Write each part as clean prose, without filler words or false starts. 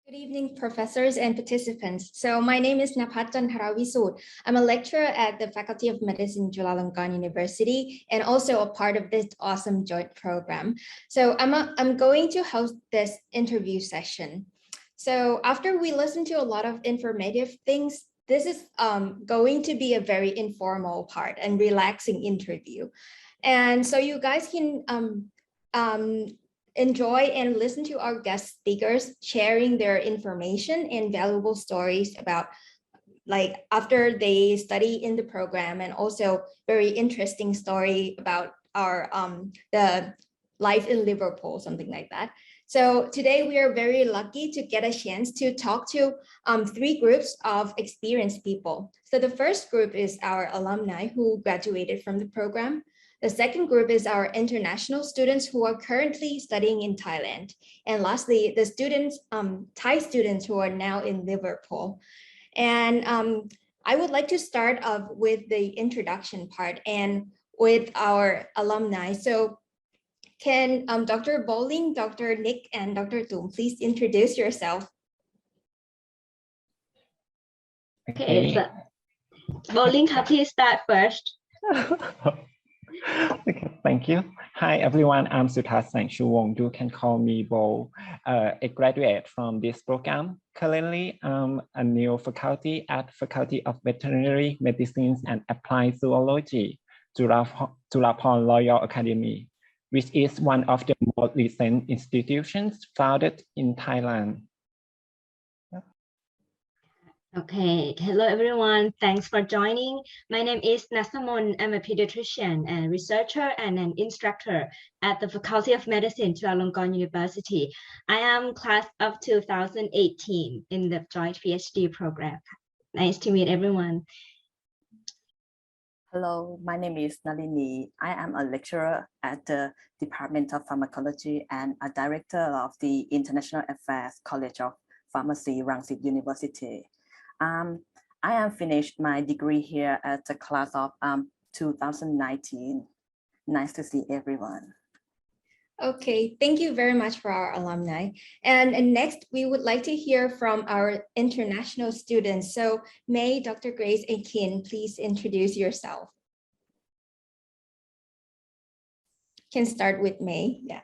Good evening, professors and participants. So my name is Napat Jantharavisud. I'm a lecturer at the Faculty of Medicine, Chulalongkorn University, and also a part of this awesome joint program. So I'm going to host this interview session. So after we listen to a lot of informative things, this is going to be a very informal part and relaxing interview. And so you guys can enjoy and listen to our guest speakers sharing their information and valuable stories about like after they study in the program, and also very interesting story about our the life in Liverpool, something like that. So today we are very lucky to get a chance to talk to three groups of experienced people. So the first group is our alumni who graduated from the program. The second group is our international students who are currently studying in Thailand. And lastly, the students, Thai students who are now in Liverpool. And I would like to start off with the introduction part and with our alumni. So can Dr. Bowling, Dr. Nick, and Dr. Tum please introduce yourself? Okay, so Bowling, please start first. Okay, thank you. Hi, everyone. I'm Suthas Sangchuwong. You can call me Bo, a graduate from this program. Currently, I'm a new faculty at Faculty of Veterinary Medicine and Applied Zoology, Julapon Royal Academy, which is one of the most recent institutions founded in Thailand. Okay, hello everyone. Thanks for joining. My name is Nasamon. I'm a pediatrician and researcher and an instructor at the Faculty of Medicine, Chulalongkorn University. I am class of 2018 in the joint PhD program. Nice to meet everyone. Hello, my name is Nalini. I am a lecturer at the Department of Pharmacology and a director of the International Affairs College of Pharmacy, Rangsit University. I have finished my degree here at the class of 2019. Nice to see everyone. Okay, thank you very much for our alumni. And next, we would like to hear from our international students. So May, Dr. Grace, and Kin, please introduce yourself. Can start with May, yeah.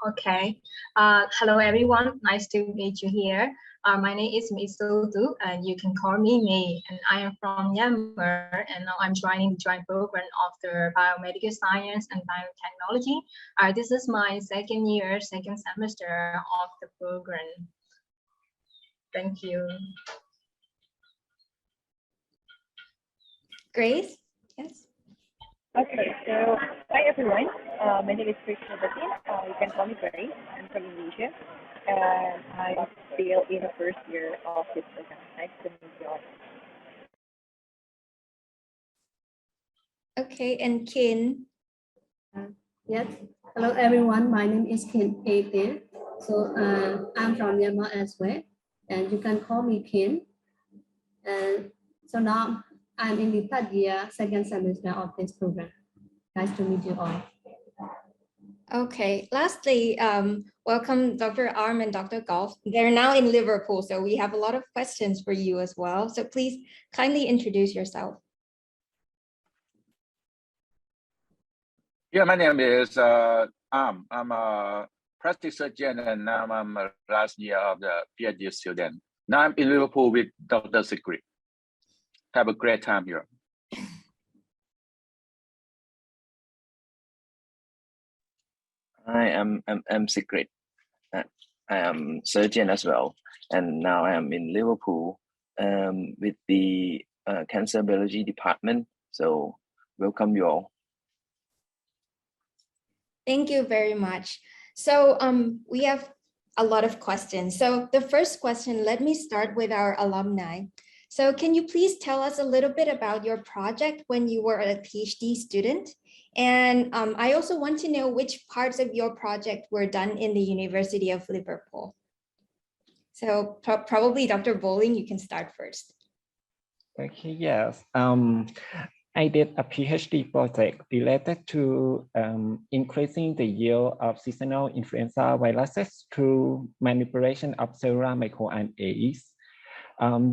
Okay. Hello, everyone. Nice to meet you here. My name is Misudu, and you can call me May. And I am from Myanmar, and now I'm joining the joint program of the Biomedical Science and Biotechnology. This is my second semester of the program. Thank you. Grace, yes. Okay, so hi everyone. My name is Krishna Batin. You can call me Grace. I'm from Indonesia, and I'm still in the first year of this program. Nice to meet you all. Okay, and Kin. Yes. Hello everyone. My name is Kin Ph.D. So I'm from Myanmar as well, and you can call me Kin. And so now I'm in the third year, second semester of this program. Nice to meet you all. Okay, lastly, welcome Dr. Arm and Dr. Golf. They're now in Liverpool, so we have a lot of questions for you as well. So please kindly introduce yourself. Yeah, my name is Arm. I'm a plastic surgeon, and now I'm a last year of the Ph.D. student. Now I'm in Liverpool with Dr. Sigrid. Have a great time here. Hi, I'm Sigrid. I am surgeon as well, and now I am in Liverpool with the cancer biology department. So welcome you all. Thank you very much. So we have a lot of questions. So the first question, let me start with our alumni. So can you please tell us a little bit about your project when you were a PhD student? And I also want to know which parts of your project were done in the University of Liverpool. So probably Dr. Bowling, you can start first. Okay, yes. I did a PhD project related to increasing the yield of seasonal influenza viruses through manipulation of cellular microRNAs.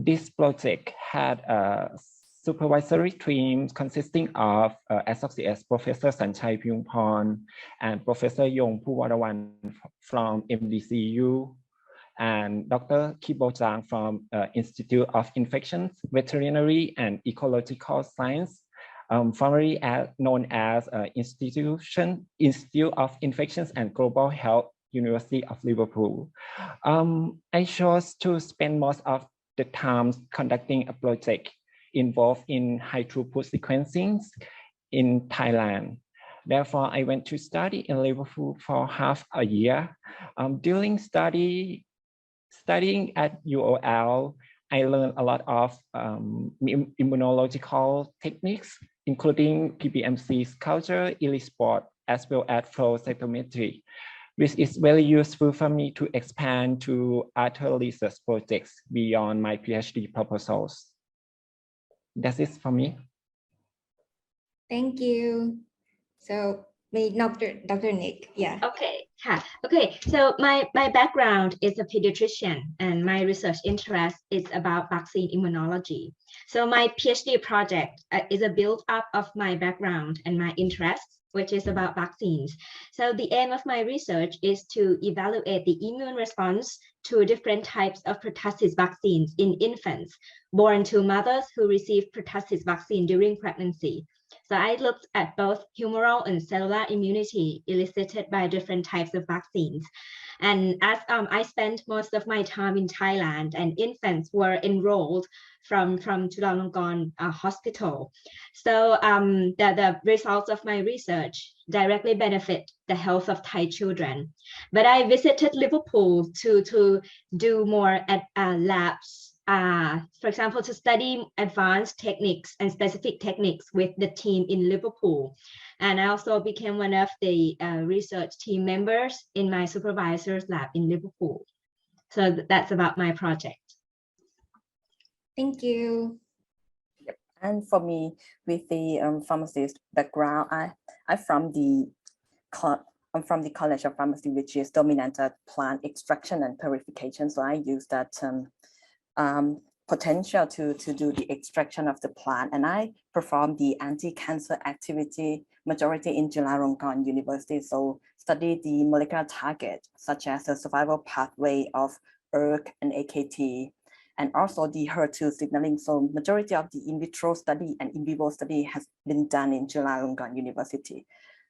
This project had a supervisory team consisting of Associate Professor Sanchai Pyungporn and Professor Yong Puwarawan from MDCU and Dr. Kibo Jang from Institute of Infections, Veterinary and Ecological Science, formerly known as Institute of Infections and Global Health, University of Liverpool. I chose to spend most of the time conducting a project involved in high throughput sequencing in Thailand. Therefore, I went to study in Liverpool for half a year. During studying at UOL, I learned a lot of immunological techniques, including PBMC culture, ELISpot, as well as flow cytometry, which is very useful for me to expand to other research projects beyond my PhD proposals. That's it for me. Thank you. So, Dr. Nick, yeah. Okay, so my background is a pediatrician and my research interest is about vaccine immunology. So my PhD project is a build up of my background and my interests, which is about vaccines. So the aim of my research is to evaluate the immune response to different types of pertussis vaccines in infants born to mothers who receive pertussis vaccine during pregnancy. So I looked at both humoral and cellular immunity elicited by different types of vaccines. And as I spent most of my time in Thailand and infants were enrolled from Chulalongkorn Hospital. So the results of my research directly benefit the health of Thai children. But I visited Liverpool to do more at labs. For example, to study advanced techniques and specific techniques with the team in Liverpool. And I also became one of the research team members in my supervisor's lab in Liverpool. So that's about my project. Thank you. Yep. And for me, with the pharmacist background, I'm from the College of Pharmacy, which is dominant at plant extraction and purification. So I use that potential to do the extraction of the plant, and I perform the anti-cancer activity majority in Chulalongkorn University. So study the molecular target such as the survival pathway of ERK and AKT, and also the HER2 signaling. So majority of the in vitro study and in vivo study has been done in Chulalongkorn University.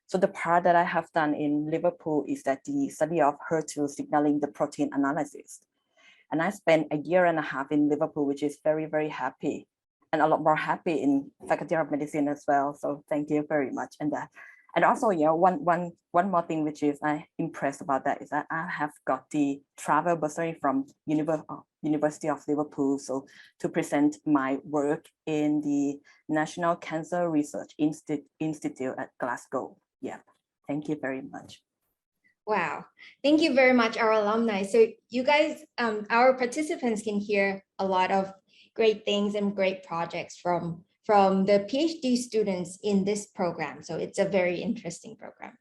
So the part that I have done in Liverpool is that the study of HER2 signaling, the protein analysis. And I spent a year and a half in Liverpool, which is very, very happy, and a lot more happy in Faculty of Medicine as well. So thank you very much. And also, yeah, one more thing which is I impressed about that is that I have got the travel bursary from University of Liverpool, so to present my work in the National Cancer Research Institute at Glasgow. Yeah, thank you very much. Wow, thank you very much, our alumni. So you guys, our participants can hear a lot of great things and great projects from the PhD students in this program. So it's a very interesting program.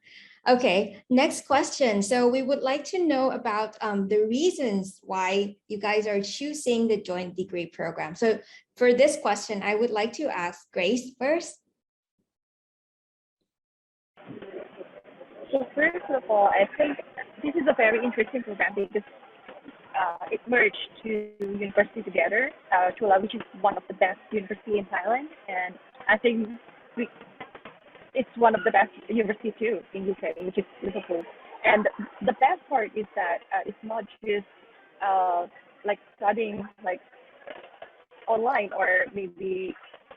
Okay, next question. So we would like to know about the reasons why you guys are choosing the joint degree program. So for this question, I would like to ask Grace first. So first of all, I think this is a very interesting program because it merged two universities together, Chula, which is one of the best university in Thailand, and I think it's one of the best university too in UK, which is Liverpool. And the best part is that it's not just like studying like online or maybe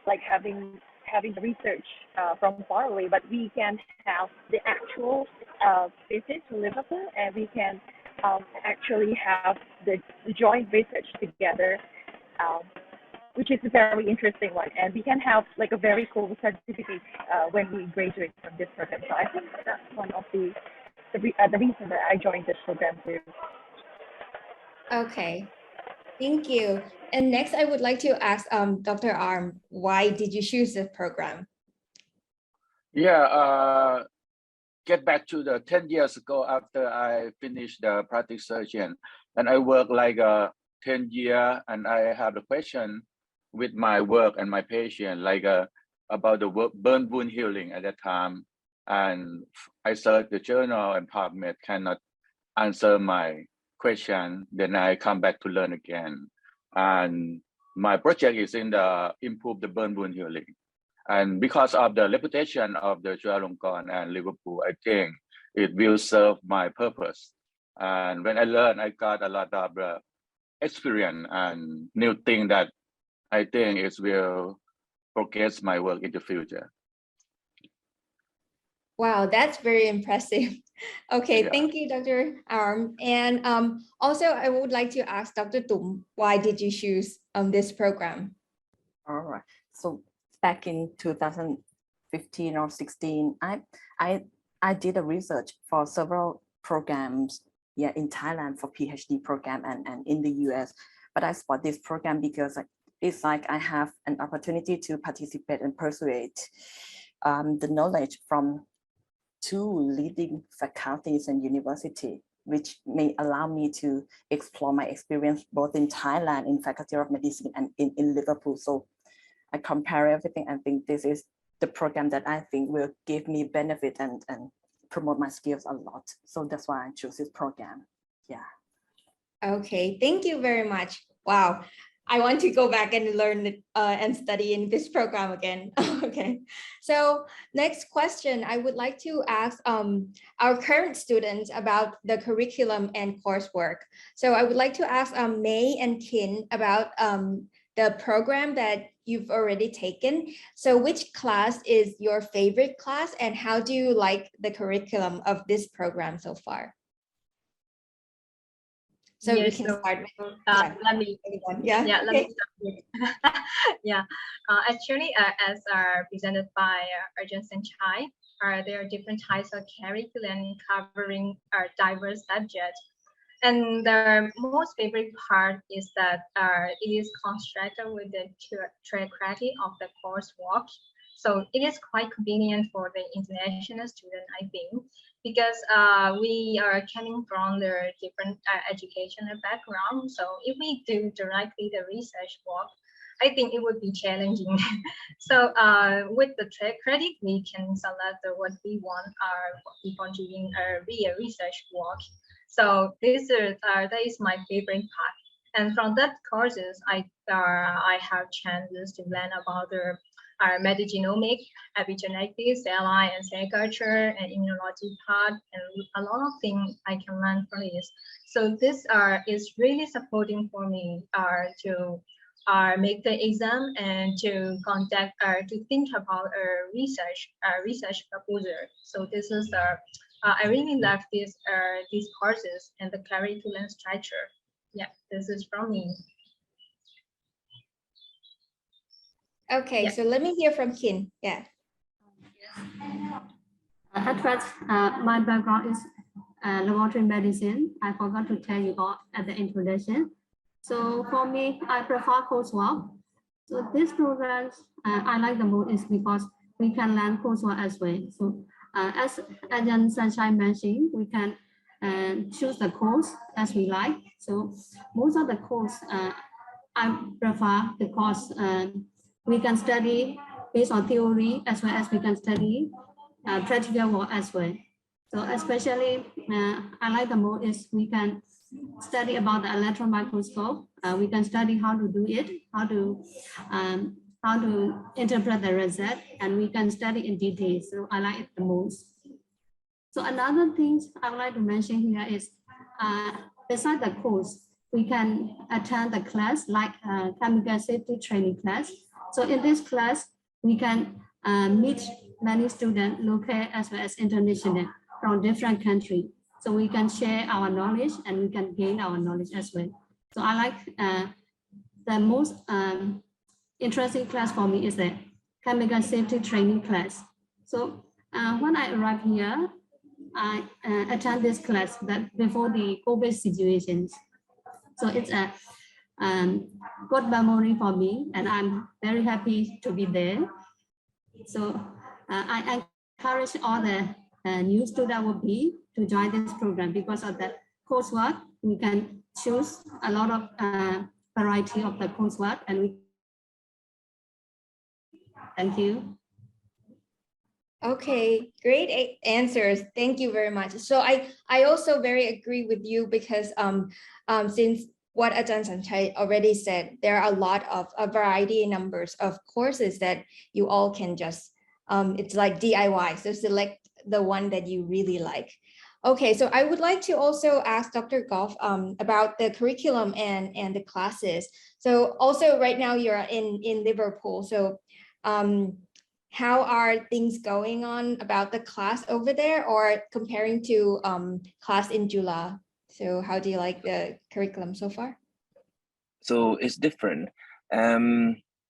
like having the research from far away, but we can have the actual visit to Liverpool, and we can actually have the joint research together, which is a very interesting one. And we can have like a very cool certificate when we graduate from this program. So I think that's one of the reason that I joined this program too. Okay. Thank you. And next, I would like to ask Dr. Arm, why did you choose this program? Yeah, get back to the 10 years ago after I finished the plastic surgeon, and I worked like 10 years, and I have a question with my work and my patient, like about the burn wound healing at that time. And I searched the journal and PubMed cannot answer my question. Then I come back to learn again. And my project is in the improve the burn wound healing. And because of the reputation of the Chulalongkorn and Liverpool, I think it will serve my purpose. And when I learned, I got a lot of experience and new thing that I think it will progress my work in the future. Wow, that's very impressive. Okay, Yeah. thank you, Dr. Arm. And also, I would like to ask Dr. Tum, why did you choose this program? All right. So back in 2015 or 16, I did a research for several programs, yeah, in Thailand for PhD program and in the US. But I spot this program because it's like I have an opportunity to participate and persuade the knowledge from 2 leading faculties and university, which may allow me to explore my experience both in Thailand, in Faculty of Medicine, and in Liverpool. So I compare everything and think this is the program that I think will give me benefit and promote my skills a lot. So that's why I chose this program. Yeah. Okay, thank you very much. Wow. I want to go back and learn and study in this program again. Okay, so next question, I would like to ask our current students about the curriculum and coursework. So I would like to ask May and Kin about the program that you've already taken. So which class is your favorite class and how do you like the curriculum of this program so far? So yes, we can so, start with let me yeah, let me start with yeah, actually as presented by Arjun Sanchai, there are different types of curriculum covering diverse subjects, and the most favorite part is that it is constructed with the trajectory of the coursework. So it is quite convenient for the international student, I think, because we are coming from the different educational background. So if we do directly the research work, I think it would be challenging. So with the credit, we can select what we want doing real research work. So that is my favorite part. And from that courses, I have chances to learn about the metagenomic, epigenetics, cell line and cell culture, and immunology part, and a lot of things I can learn from this. So this is really supporting for me to make the exam and to conduct to think about a research proposal. So this is I really love these courses and the curriculum structure. Yeah, this is from me. Okay, yeah. So let me hear from Kin. Yeah. At first, my background is laboratory medicine. I forgot to tell you all at the introduction. So for me, I prefer coursework. So this program I like the most is because we can learn coursework as well. So as Ajahn Sanchai mentioned, we can choose the course as we like. So most of the course I prefer because we can study based on theory as well as we can study practical work as well. So especially I like the most is we can study about the electron microscope. We can study how to do it, how to interpret the result, and we can study in detail. So I like it the most. So another thing I would like to mention here is beside the course, we can attend the class like chemical safety training class. So in this class, we can meet many students, local as well as international, from different countries. So we can share our knowledge and we can gain our knowledge as well. So I like the most interesting class for me is the chemical safety training class. So when I arrived here, I attend this class that before the COVID situations. So it's good memory for me, and I'm very happy to be there. So I encourage all the new students would be to join this program because of the coursework. We can choose a lot of variety of the coursework, and we thank you. Okay, great answers. Thank you very much. So I also very agree with you because since what Ajahn Sanchai already said, there are a lot of a variety numbers of courses that you all can just it's like DIY. So select the one that you really like. Okay, so I would like to also ask Dr. Goff about the curriculum and the classes. So also right now you're in Liverpool. So how are things going on about the class over there or comparing to class in July? So how do you like the curriculum so far? So it's different.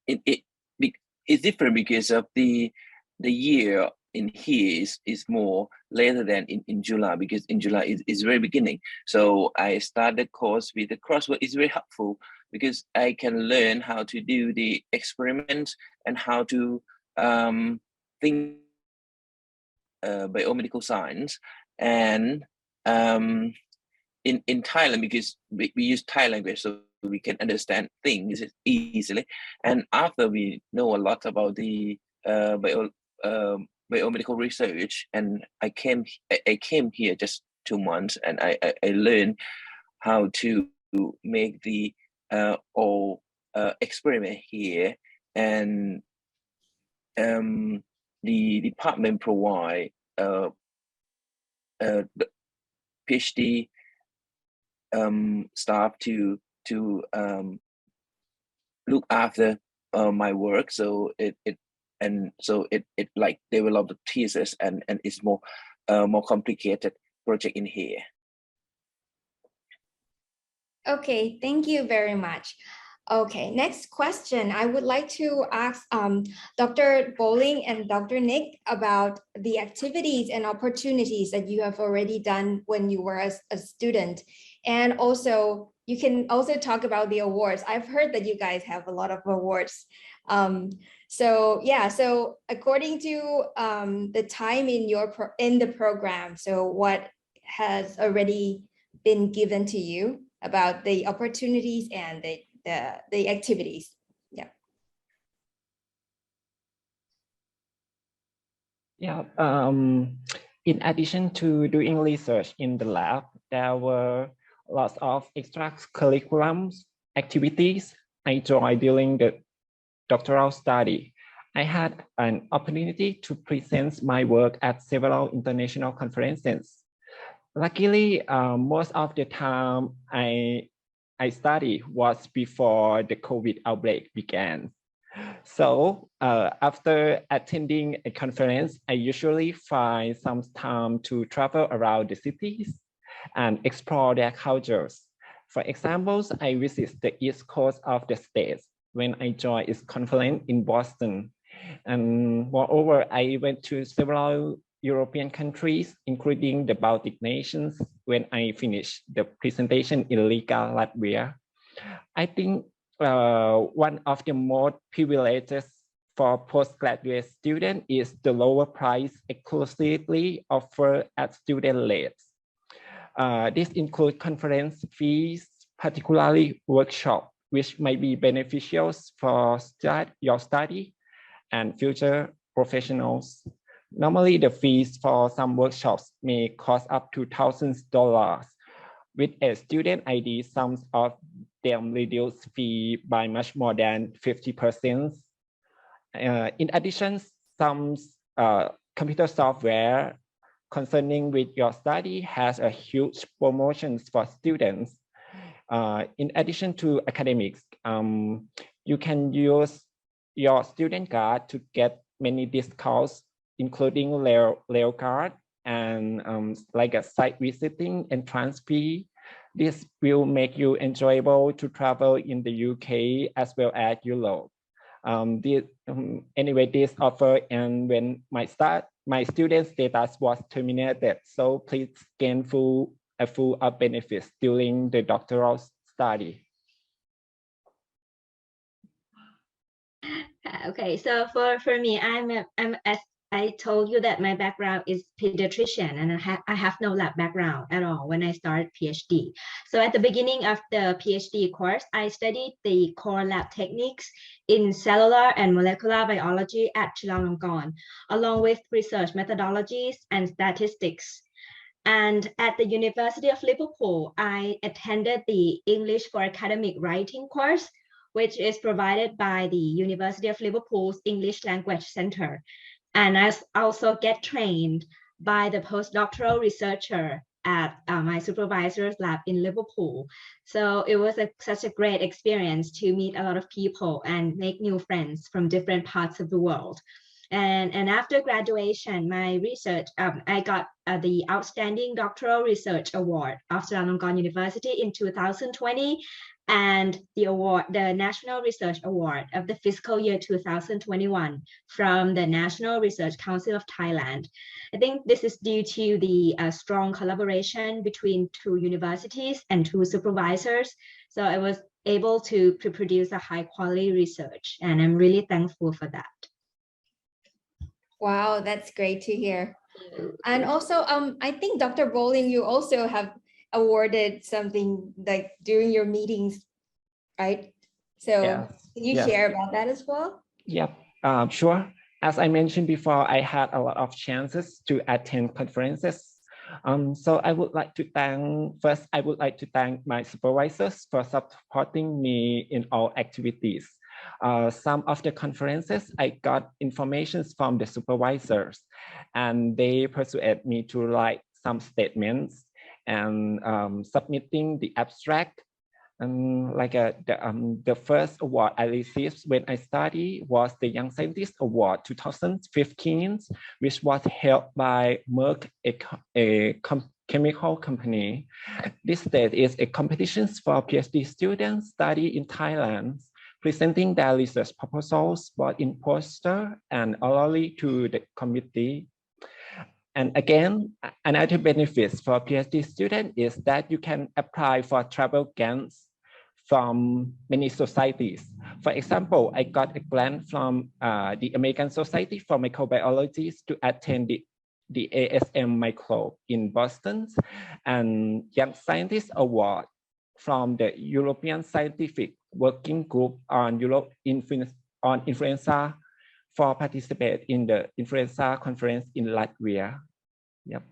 It's different because of the year in here is more later than in July, because in July is very beginning. So I started course with the crossword. It's very helpful because I can learn how to do the experiments and how to think biomedical science. And in Thailand, because we use Thai language, so we can understand things easily. And after we know a lot about the biomedical research, and I came here just 2 months, and I learned how to make the all experiment here. And the department provide the Ph.D. staff to look after my work. So it like develop the thesis, and it's more complicated project in here. Okay, thank you very much. Okay, next question. I would like to ask Dr. Bowling and Dr. Nick about the activities and opportunities that you have already done when you were a student. And also, you can also talk about the awards. I've heard that you guys have a lot of awards. So yeah, so according to the time in the program, so what has already been given to you about the opportunities and the activities? Yeah. Yeah. In addition to doing research in the lab, there were lots of extracurricular activities I joined during the doctoral study. I had an opportunity to present my work at several international conferences. Luckily, most of the time I studied was before the COVID outbreak began. So after attending a conference, I usually find some time to travel around the cities and explore their cultures. For example, I visit the East Coast of the States when I joined its conference in Boston. And moreover, I went to several European countries, including the Baltic nations, when I finished the presentation in Riga, Latvia. I think one of the most privileges for postgraduate students is the lower price exclusively offered at student rates. This includes conference fees, particularly workshops, which might be beneficial for your study and future professionals. Normally, the fees for some workshops may cost up to thousands of dollars. With a student ID, some of them reduce fee by much more than 50%. In addition, some computer software concerning with your study has a huge promotions for students. In addition to academics, you can use your student card to get many discounts, including rail card and like a site visiting entrance fee. This will make you enjoyable to travel in the UK as well as Europe. Anyway, this offer and when my student status was terminated, so please gain full of benefits during the doctoral study. Okay, so for me, I'm as I told you that my background is pediatrician, and I have no lab background at all when I started PhD. So at the beginning of the PhD course, I studied the core lab techniques in cellular and molecular biology at Chulalongkorn, along with research methodologies and statistics. And at the University of Liverpool, I attended the English for Academic Writing course, which is provided by the University of Liverpool's English Language Center. And I also get trained by the postdoctoral researcher at my supervisor's lab in Liverpool. So it was such a great experience to meet a lot of people and make new friends from different parts of the world. And after graduation, my research, I got the Outstanding Doctoral Research Award of Chulalongkorn University in 2020, and the National Research Award of the fiscal year 2021 from the National Research Council of Thailand. I think this is due to the strong collaboration between two universities and two supervisors. So I was able to produce a high quality research, and I'm really thankful for that. Wow, that's great to hear. And also, I think Dr. Bowling, you also have awarded something like during your meetings, right? So can you share about that as well? Yep, sure. As I mentioned before, I had a lot of chances to attend conferences. So I would like to thank my supervisors for supporting me in all activities. Some of the conferences, I got information from the supervisors, and they persuaded me to write some statements and submitting the abstract. And the first award I received when I studied was the Young Scientist Award 2015, which was held by Merck, a chemical company. This stage is a competition for PhD students study in Thailand, presenting their research proposals both in poster and orally to the committee. And again, another benefit for PhD students is that you can apply for travel grants from many societies. For example, I got a grant from the American Society for Microbiology to attend the ASM microbe in Boston, and Young Scientist Award from the European Scientific Working Group on influenza for participate in the influenza conference in Latvia. Yep.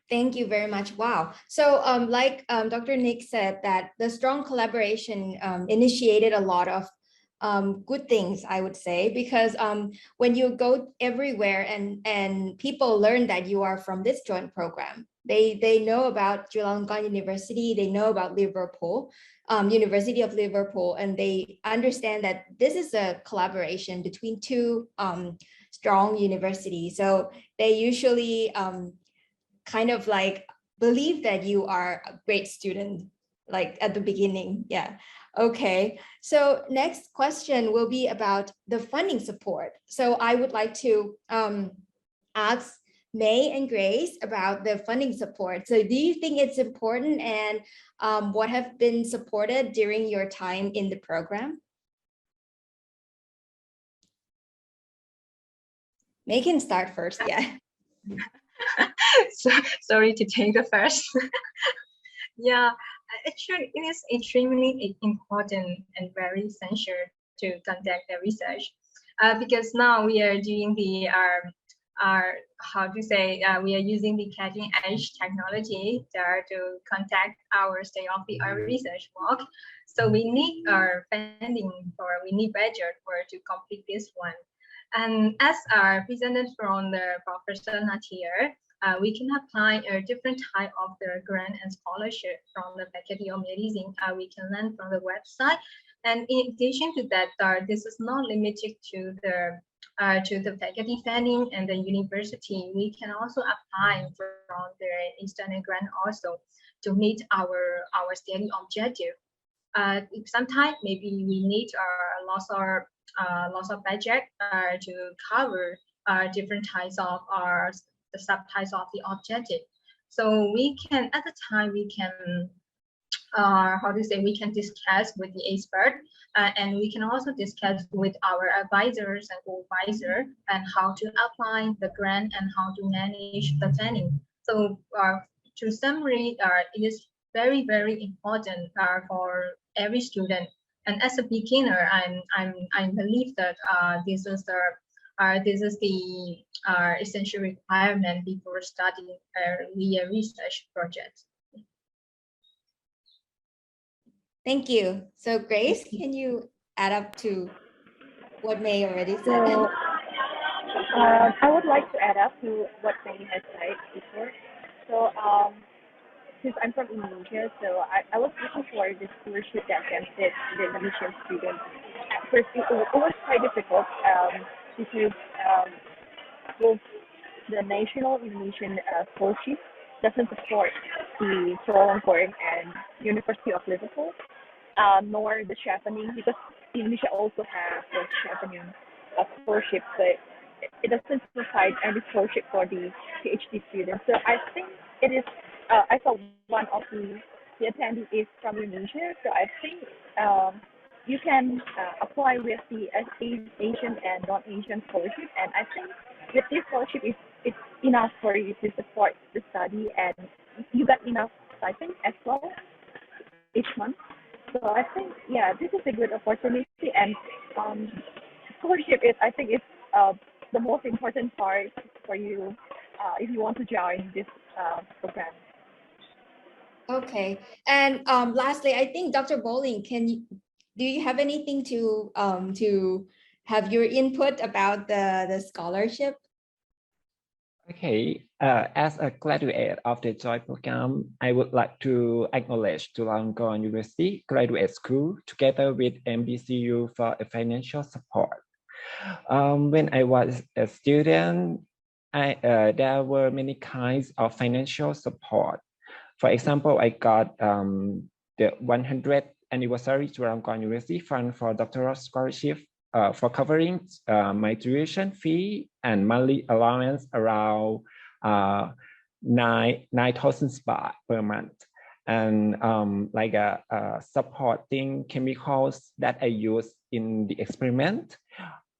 Thank you very much. Wow. So like Dr. Nick said, that the strong collaboration initiated a lot of good things, I would say, because when you go everywhere and people learn that you are from this joint program, they know about Chulalongkorn University, they know about Liverpool, University of Liverpool, and they understand that this is a collaboration between two strong universities. So they usually kind of like believe that you are a great student, like at the beginning. Yeah. Okay. So next question will be about the funding support. So I would like to ask May and Grace about the funding support. So do you think it's important, and what have been supported during your time in the program? May can start first. Yeah. So, sorry to take the first. Yeah, actually, it is extremely important and very essential to conduct the research, because now we are doing the we are using the cutting edge technology to conduct our state-of-the-art research work. So we need funding, or we need budget to complete this one. And as presented from the Professor Natir, we can apply a different type of the grant and scholarship from the Faculty of Medicine. We can learn from the website. And in addition to that, this is not limited to the faculty funding and the university. We can also apply from the external grant also to meet our study objective. Sometimes maybe we need lots of budget to cover different types of the subtypes of the objective. So we can, at the time, we can how to say, we can discuss with the expert, and we can also discuss with our advisors and co-advisor and how to apply the grant and how to manage the planning. So to summary, it is very, very important for every student. And as a beginner, I believe that this is the essential requirement before starting a research project. Thank you. So Grace, can you add up to what May already said? So I would like to add up to what May has said before. So since I'm from Indonesia, so I was looking for the scholarship that can fit the Indonesian students. At first, it was quite difficult because both the national Indonesian scholarship doesn't support the Chulalongkorn and University of Liverpool, nor the chevening, because Indonesia also has the chevening scholarship, but it doesn't provide any scholarship for the PhD students. So I think it is. I saw one of the attendees is from Indonesia, so I think you can apply with the Asian and non-Asian scholarship, and I think with this scholarship it's enough for you to support the study, and you got enough stipend as well each month. So I think, yeah, this is a good opportunity, and scholarship is, I think, is the most important part for you if you want to join this program. Okay, and lastly, I think Dr. Bowling, do you have anything to have your input about the scholarship? Okay, as a graduate of the JOY program, I would like to acknowledge Chulalongkorn University Graduate School together with MDCU for financial support. When I was a student, there were many kinds of financial support. For example, I got the 100th anniversary Chulalongkorn University Fund for Doctoral Scholarship for covering my tuition fee and monthly allowance around 9,000 baht per month, and supporting chemicals that I use in the experiment.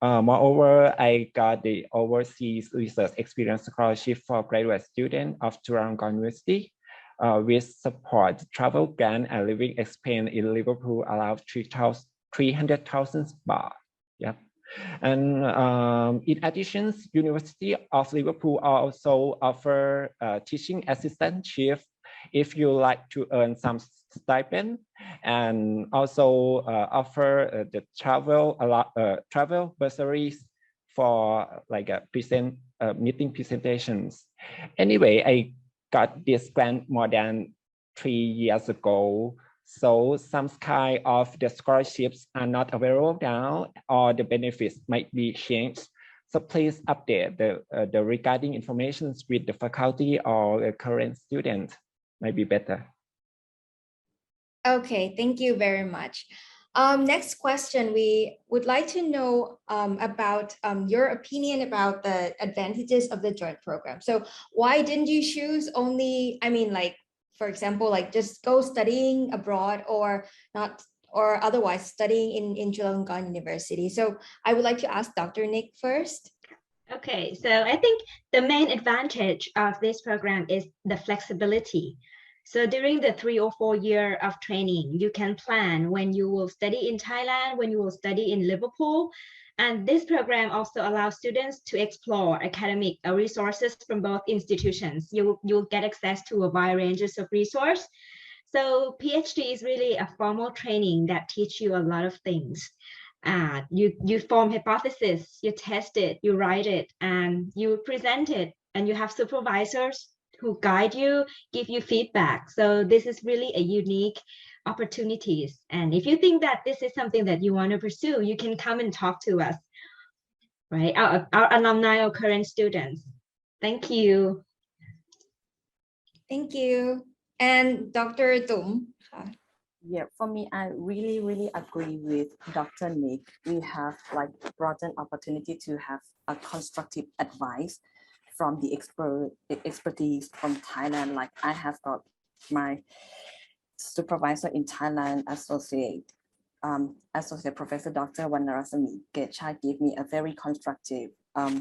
Moreover, I got the Overseas Research Experience Scholarship for graduate students of Chulalongkorn University, with support, travel grant, and living expense in Liverpool allowed 300,000 baht. Yeah. And in addition, University of Liverpool also offer teaching assistantship if you like to earn some stipend, and also offer the travel bursaries for like a meeting presentations. Anyway, I got this grant more than 3 years ago. So some kind of the scholarships are not available now, or the benefits might be changed. So please update the regarding information with the faculty or the current student, might be better. Okay, thank you very much. Next question, we would like to know about your opinion about the advantages of the joint program. So why didn't you choose only, I mean, like, for example, like just go studying abroad or not, or otherwise studying in Chulalongkorn University? So I would like to ask Dr. Nick first. Okay, so I think the main advantage of this program is the flexibility. So during the 3 or 4 years of training, you can plan when you will study in Thailand, when you will study in Liverpool. And this program also allows students to explore academic resources from both institutions. You'll get access to a wide range of resources. So PhD is really a formal training that teach you a lot of things. You form hypothesis, you test it, you write it, and you present it, and you have supervisors who guide you, give you feedback. So this is really a unique opportunities. And if you think that this is something that you want to pursue, you can come and talk to us, right? Our alumni or current students. Thank you. Thank you. And Dr. Tum. Yeah, for me, I really agree with Dr. Nick. We have like broadened opportunity to have a constructive advice from the expertise from Thailand. Like I have got my supervisor in Thailand, Associate Professor Dr. Wannarasamy Getchai gave me a very constructive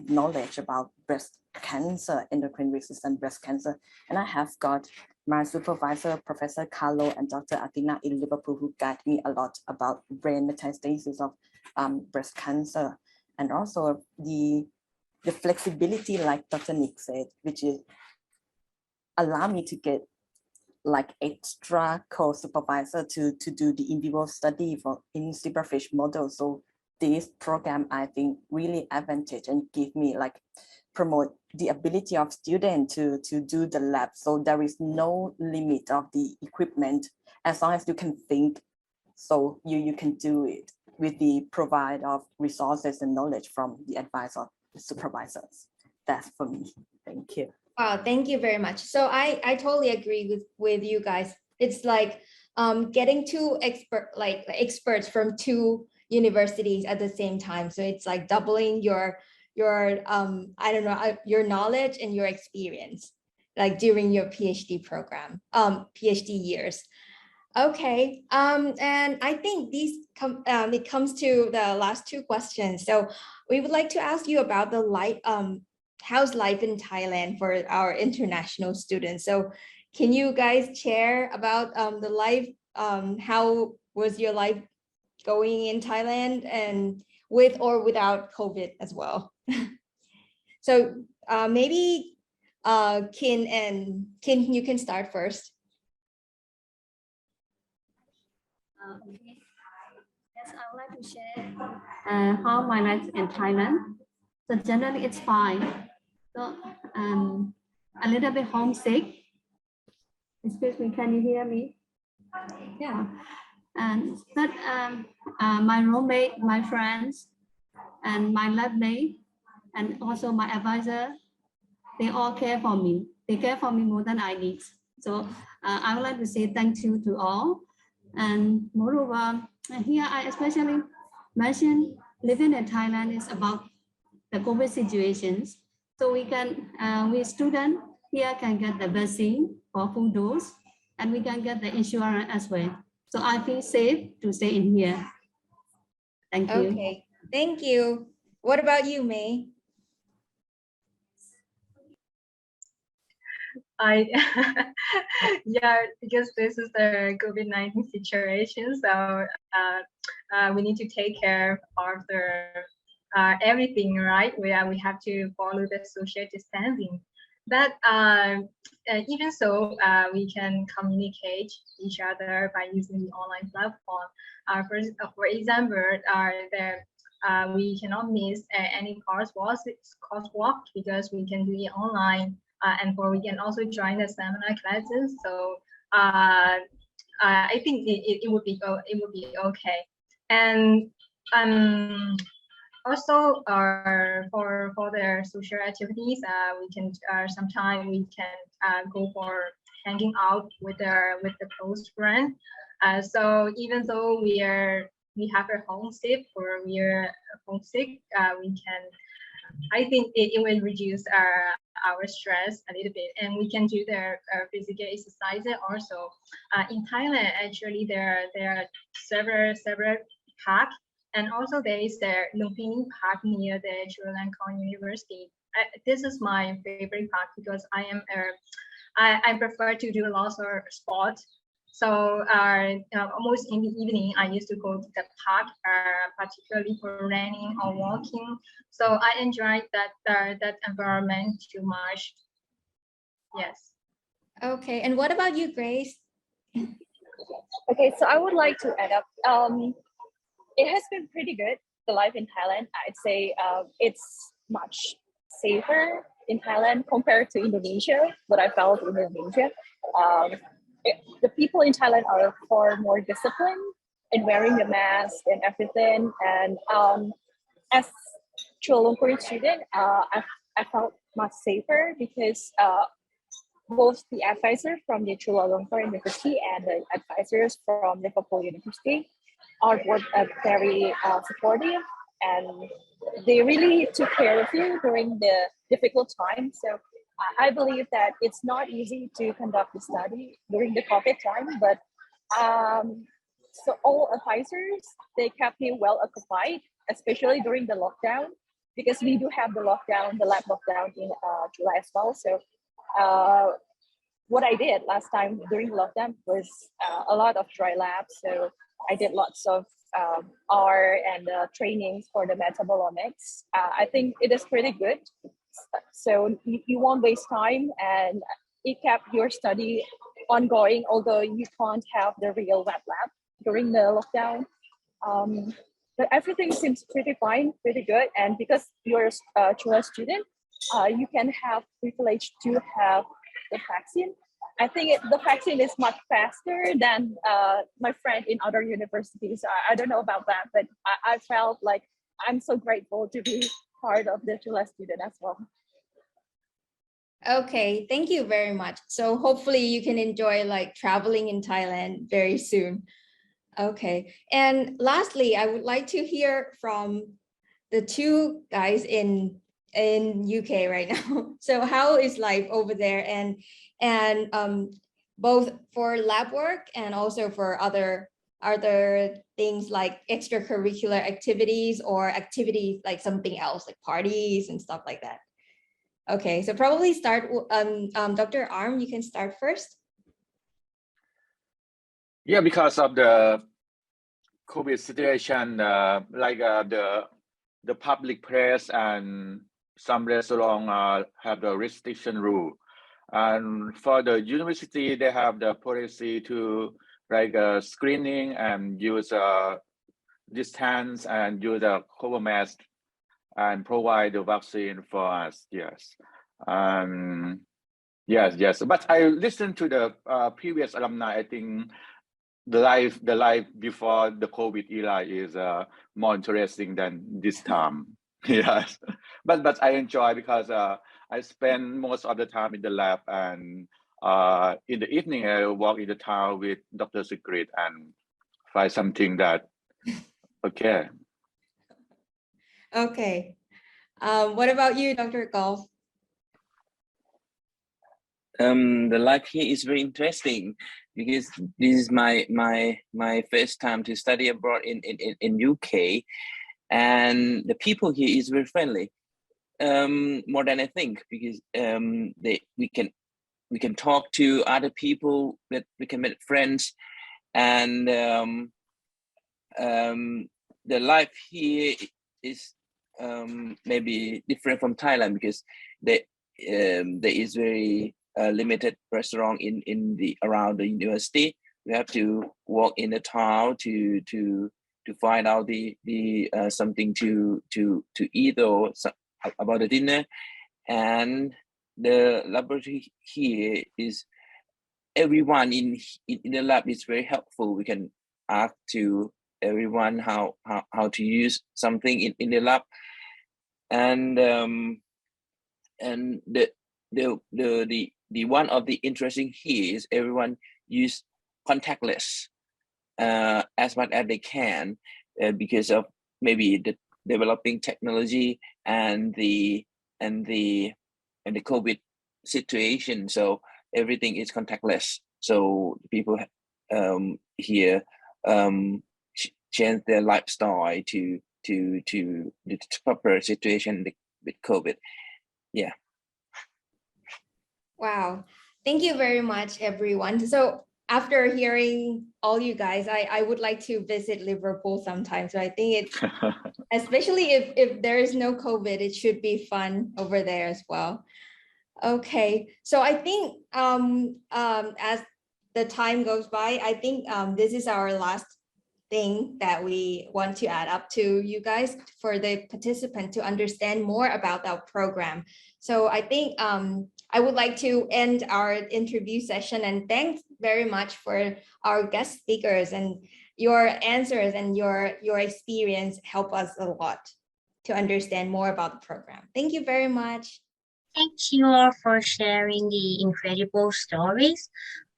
knowledge about breast cancer, endocrine resistant breast cancer. And I have got my supervisor, Professor Carlo and Dr. Athena in Liverpool, who guide me a lot about brain metastasis of breast cancer. And also the flexibility, like Dr. Nick said, which is allow me to get like extra co-supervisor to do the in vivo study for in zebrafish model. So this program, I think, really advantage and give me like promote the ability of students to do the lab. So there is no limit of the equipment as long as you can think. So you can do it with the provide of resources and knowledge from the advice of the supervisors. That's for me. Thank you. Wow, thank you very much. So I totally agree with you guys. It's like getting two experts from two universities at the same time. So it's like doubling your I don't know, your knowledge and your experience, like during your PhD program, PhD years. Okay, and I think it comes to the last two questions. So we would like to ask you about the life, how's life in Thailand for our international students? So can you guys share about the life, how was your life going in Thailand, and with or without COVID as well? So maybe Kin, you can start first. Okay. Yes, I would like to share how my life in Thailand. So generally it's fine. So a little bit homesick. Excuse me, can you hear me? Yeah. But my roommate, my friends, and my lab mate, and also my advisor, they all care for me. They care for me more than I need. So I would like to say thank you to all. And moreover, here I especially mention living in Thailand is about the COVID situations. So we students here can get the vaccine for full dose, and we can get the insurance as well. So I feel safe to stay in here. Thank you. Okay, thank you. What about you, May? Yeah, because this is the COVID-19 situation, so we need to take care of the everything, right? We have to follow the social distancing. But even so, we can communicate each other by using the online platform. For example, we cannot miss any coursework because we can do it online. And we can also join the seminar classes. So I think it would be okay. And also for their social activities, we can sometimes we can go for hanging out with the close friend. So even though we have a homesick or we are homesick, we can. I think it will reduce our stress a little bit, and we can do the physical exercises also. In Thailand, actually, there are several parks, and also there is the Lumpini Park near the Chulalongkorn University. This is my favorite park because I prefer to do lots of sports. So almost in the evening, I used to go to the park, particularly for running or walking. So I enjoyed that environment too much. Yes. Okay, and what about you, Grace? Okay, so I would like to add up. It has been pretty good, the life in Thailand. I'd say it's much safer in Thailand compared to Indonesia, what I felt in Indonesia. The people in Thailand are far more disciplined in wearing the mask and everything. And as Chulalongkorn student, I felt much safer because both the advisors from the Chulalongkorn University and the advisors from Liverpool University are both very supportive, and they really took care of you during the difficult time. So I believe that it's not easy to conduct the study during the COVID time, but So all advisors, they kept me well occupied, especially during the lockdown, because we do have the lockdown, the lab lockdown in July as well. So what I did last time during lockdown was a lot of dry labs. So I did lots of R and trainings for the metabolomics. I think it is pretty good. So you won't waste time, and it kept your study ongoing, although you can't have the real wet lab during the lockdown. But everything seems pretty fine, pretty good. And because you're a Chula student, you can have privilege to have the vaccine. I think the vaccine is much faster than my friend in other universities. I don't know about that, but I felt like I'm so grateful to be part of the Chula student as well. Okay, thank you very much. So hopefully you can enjoy like traveling in Thailand very soon. Okay, and lastly, I would like to hear from the two guys in UK right now. So how is life over there, and both for lab work and also for other things like extracurricular activities or activities like something else like parties and stuff like that. Okay, so probably start Dr. Arm, you can start first. Yeah, because of the COVID situation, like the public place and some restaurants have the restriction rule. And for the university, they have the policy to like screening and use distance and use a cover mask and provide the vaccine for us. Yes. Yes. But I listened to the previous alumni. I think the life before the COVID era is more interesting than this time. Yes, but I enjoy because I spend most of the time in the lab, and in the evening I walk in the town with Dr. Secret and find something that okay. Okay. What about you, Dr. Golf? The life here is very interesting because this is my first time to study abroad in UK, and the people here is very friendly, more than I think, because we can talk to other people, that we can make friends, and the life here is maybe different from Thailand because there is very limited restaurant in the around the university. We have to walk in the town to find out the something to eat or about the dinner. And the laboratory here is everyone in the lab is very helpful. We can ask to everyone how to use something in the lab, and the one of the interesting here is everyone use contactless as much as they can because of maybe the developing technology and the COVID situation. So everything is contactless. So people here change their lifestyle to the proper situation with COVID. Yeah. Wow. Thank you very much, everyone. So after hearing all you guys, I would like to visit Liverpool sometime. So I think it, especially if there is no COVID, it should be fun over there as well. Okay. So I think as the time goes by, I think this is our last thing that we want to add up to you guys for the participant to understand more about our program. So I think I would like to end our interview session, and thanks very much for our guest speakers, and your answers and your experience help us a lot to understand more about the program. Thank you very much. Thank you all for sharing the incredible stories.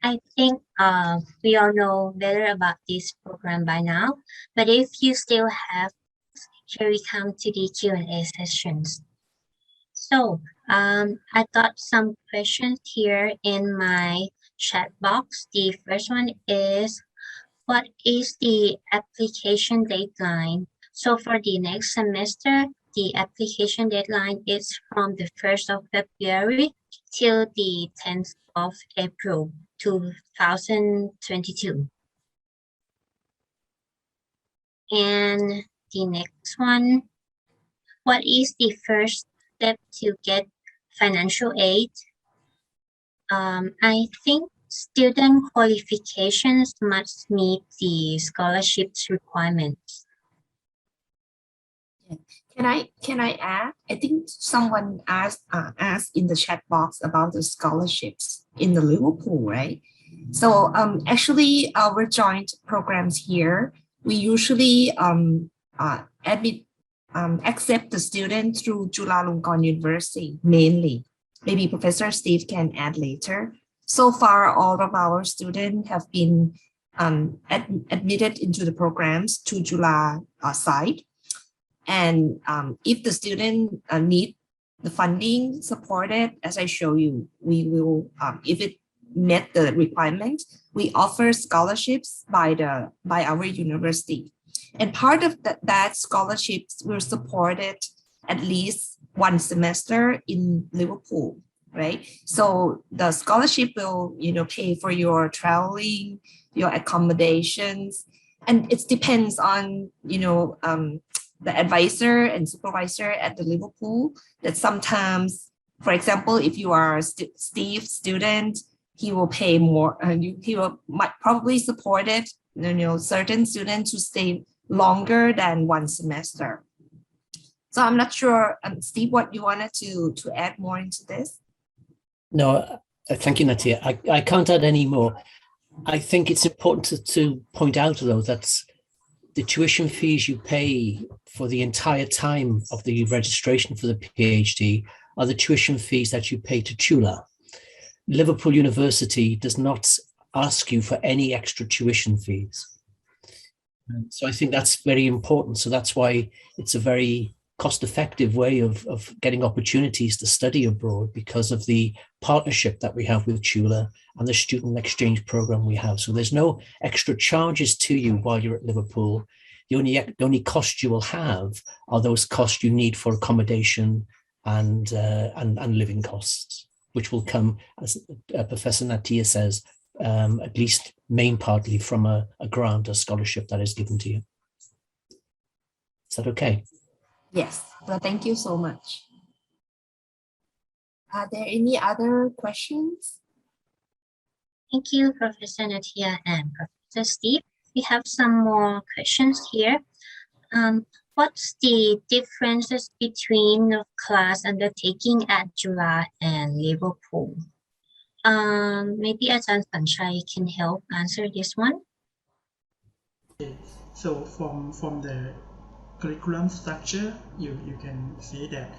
I think we all know better about this program by now, but if you still have, here we come to the Q&A sessions. So I got some questions here in my chat box. The first one is, what is the application deadline? So for the next semester, the application deadline is from the 1st of February till the 10th of April 2022. And the next one, what is the first step to get financial aid? I think student qualifications must meet the scholarships requirements. Can I add? I think someone asked in the chat box about the scholarships in the Liverpool, right? So actually our joint programs here, we usually accept the student through Chulalongkorn University mainly. Maybe Professor Steve can add later. So far, all of our students have been admitted into the programs to Chula side. And if the student need the funding supported, as I show you, we will, if it met the requirements, we offer scholarships by our university. And part of that scholarships will support it at least one semester in Liverpool, right? So the scholarship will, pay for your traveling, your accommodations, and it depends on, the advisor and supervisor at the Liverpool. That sometimes, for example, if you are a Steve student, he will pay more. Might probably support it. Certain students to stay longer than one semester. So I'm not sure, Steve, what you wanted to add more into this? No, thank you, Natia. I can't add any more. I think it's important to point out, though, that the tuition fees you pay for the entire time of the registration for the PhD are the tuition fees that you pay to Chula. Liverpool University does not ask you for any extra tuition fees. So I think that's very important. So that's why it's a very cost-effective way of getting opportunities to study abroad, because of the partnership that we have with Chula and the student exchange program we have. So there's no extra charges to you while you're at Liverpool. The only cost you will have are those costs you need for accommodation and living costs, which will come, as Professor Natia says, at least main partly from a grant or scholarship that is given to you. Is that okay? Yes, well, thank you so much. Are there any other questions? Thank you, Professor Natia and Professor Steve. We have some more questions here. What's the differences between the class undertaking at Chula and Liverpool? Maybe Ajahn Sanchai can help answer this one. So from the curriculum structure, you can see that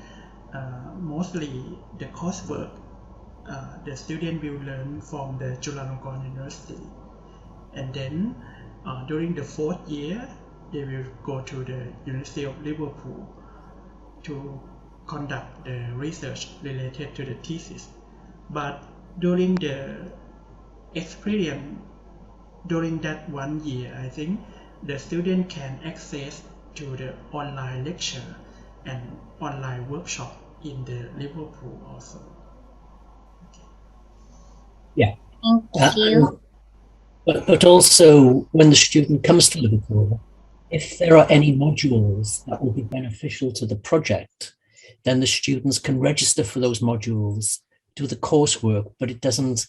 mostly the coursework the student will learn from the Chulalongkorn University, and then during the 4th year they will go to the University of Liverpool to conduct the research related to the thesis. But during the experience during that 1 year, I think the student can access to the online lecture and online workshop in the Liverpool also. Yeah. Thank you. But also, when the student comes to Liverpool, if there are any modules that will be beneficial to the project, then the students can register for those modules, do the coursework, but it doesn't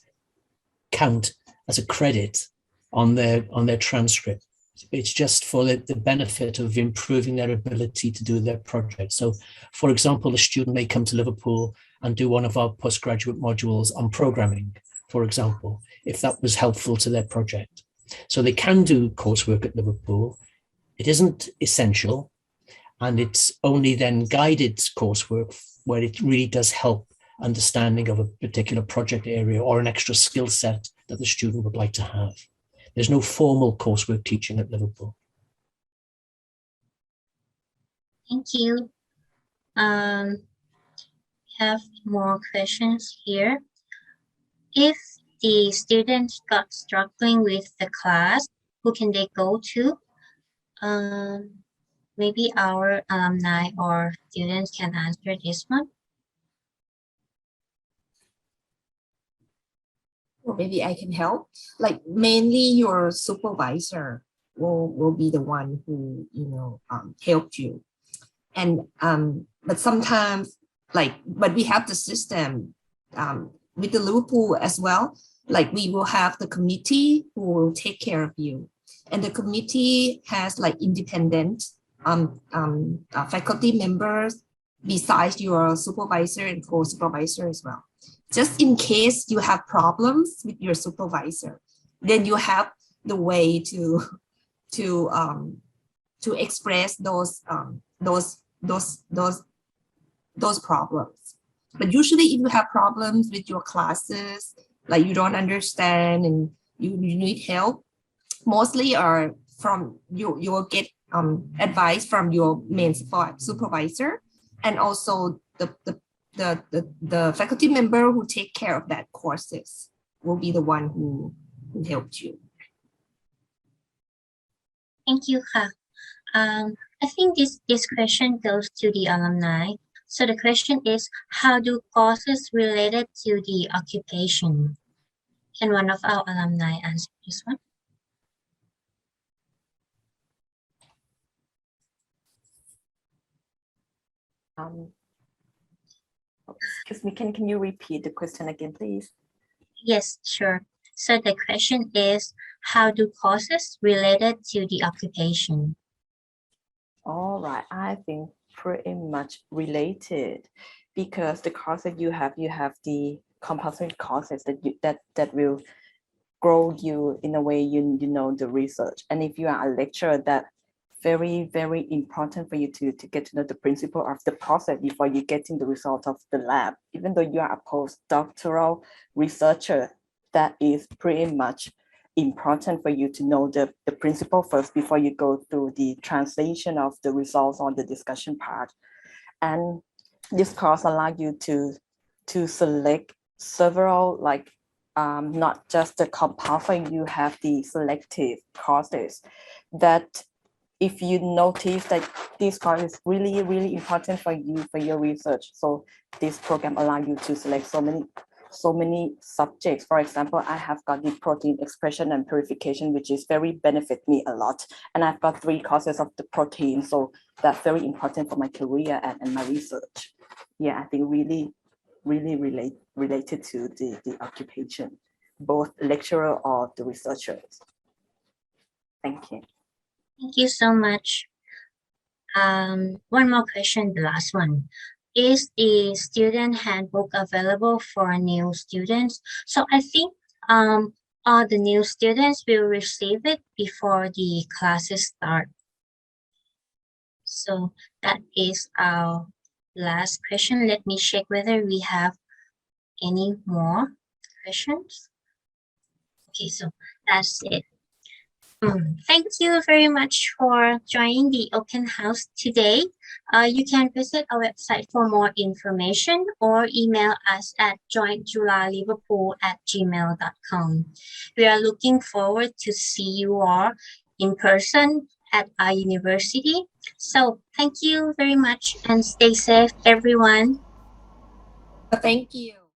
count as a credit on their transcript. It's just for the benefit of improving their ability to do their project. So, for example, a student may come to Liverpool and do one of our postgraduate modules on programming, for example, if that was helpful to their project. So they can do coursework at Liverpool. It isn't essential, and it's only then guided coursework where it really does help understanding of a particular project area or an extra skill set that the student would like to have. There's no formal coursework teaching at Liverpool. Thank you. We have more questions here. If the students got struggling with the class, who can they go to? Maybe our alumni or students can answer this one. Or maybe I can help. Like mainly your supervisor will be the one who helped you. And but sometimes but we have the system with the Liverpool as well. Like we will have the committee who will take care of you, and the committee has like independent faculty members besides your supervisor and co-supervisor as well. Just in case you have problems with your supervisor, then you have the way to express those problems. But usually if you have problems with your classes, like you don't understand and you need help, mostly are from you will get advice from your main supervisor, and also the faculty member who take care of that courses will be the one who helped you. Thank you, Ka. I think this question goes to the alumni. So the question is, how do courses related to the occupation? Can one of our alumni answer this one? Excuse me, can you repeat the question again, please? Yes, sure. So the question is, how do courses related to the occupation? All right, I think pretty much related, because the courses you have the compulsory courses that will grow you in a way you know the research. And if you are a lecturer, that very important for you to get to know the principle of the process before you get in the result of the lab. Even though you are a postdoctoral researcher, that is pretty much important for you to know the principle first before you go through the translation of the results on the discussion part. And this course allows you to select several, like not just the compulsory, you have the selective courses that if you notice that this course is really important for you for your research. So this program allows you to select so many subjects. For example, I have got the protein expression and purification, which is very benefit me a lot. And I've got 3 courses of the protein. So that's very important for my career and my research. Yeah, I think really related to the occupation, both lecturer or the researchers. Thank you. Thank you so much. One more question, the last one. Is the student handbook available for new students? So I think all the new students will receive it before the classes start. So that is our last question. Let me check whether we have any more questions. Okay, so that's it. Thank you very much for joining the open house today. You can visit our website for more information or email us at jointjulaliverpool@gmail.com. We are looking forward to see you all in person at our university. So thank you very much and stay safe, everyone. Thank you.